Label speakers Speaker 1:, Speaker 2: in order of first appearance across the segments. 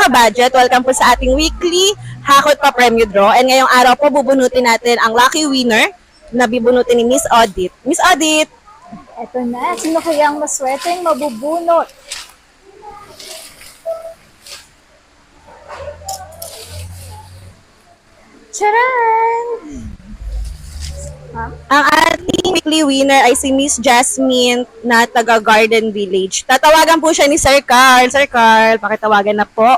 Speaker 1: ka-budget, welcome po sa ating weekly Hakot Pa Premyo Draw. And ngayong araw po, bubunutin natin ang lucky winner na bibunutin ni Miss Audit. Miss Audit!
Speaker 2: Eto na, sino kaya ang maswerteng mabubunot? Charan!
Speaker 1: Ang ating weekly winner ay si Miss Jasmine na taga Garden Village. Tatawagan po siya ni Sir Carl. Sir Carl, pakitawagan na po.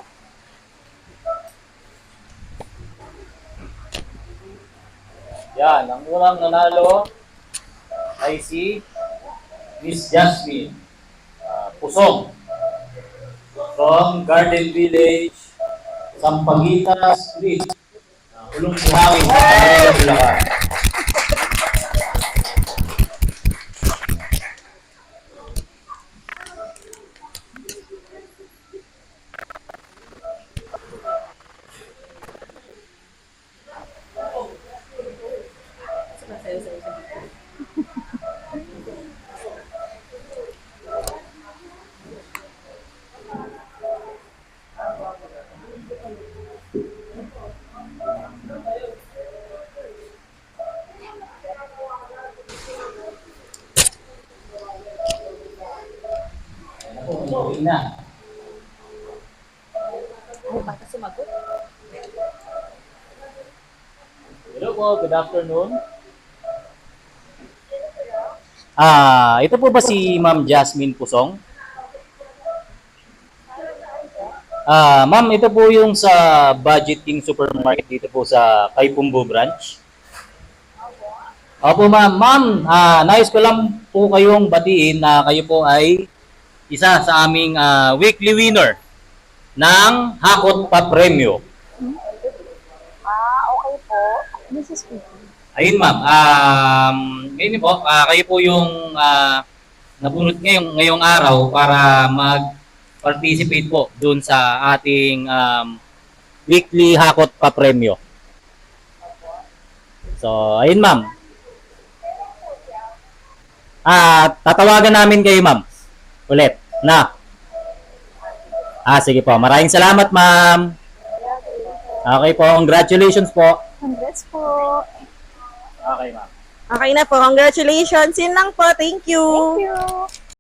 Speaker 3: Yan, ang unang nanalo ay si Miss Jasmine Pusong from Garden Village, Sampaguita Street, Ulong Buhangin, Bulacan. Uwi na.
Speaker 2: Ay, baka sumagot.
Speaker 3: Hello po, good afternoon. Ito po ba si Ma'am Jasmine Pusong? Ma'am, ito po yung sa Budgeting Supermarket dito po sa Kaipumbo branch. Opo ma'am. Ma'am, nais ko lang po kayong batiin na kayo po ay isa sa aming weekly winner ng Hakot Pa Premyo.
Speaker 2: Okay po. This is me.
Speaker 3: Ayun ma'am, ngayon po, kayo po yung nabunot ngayong araw para mag-participate po dun sa ating weekly Hakot Pa Premyo. So, ayun ma'am. Tatawagan namin kayo ma'am. Ulit, na. Sige po, maraming salamat ma'am. Okay po, congratulations po.
Speaker 2: Congrats po.
Speaker 3: Okay ma'am.
Speaker 1: Okay na po, congratulations. Yun lang po, thank you.
Speaker 2: Thank you.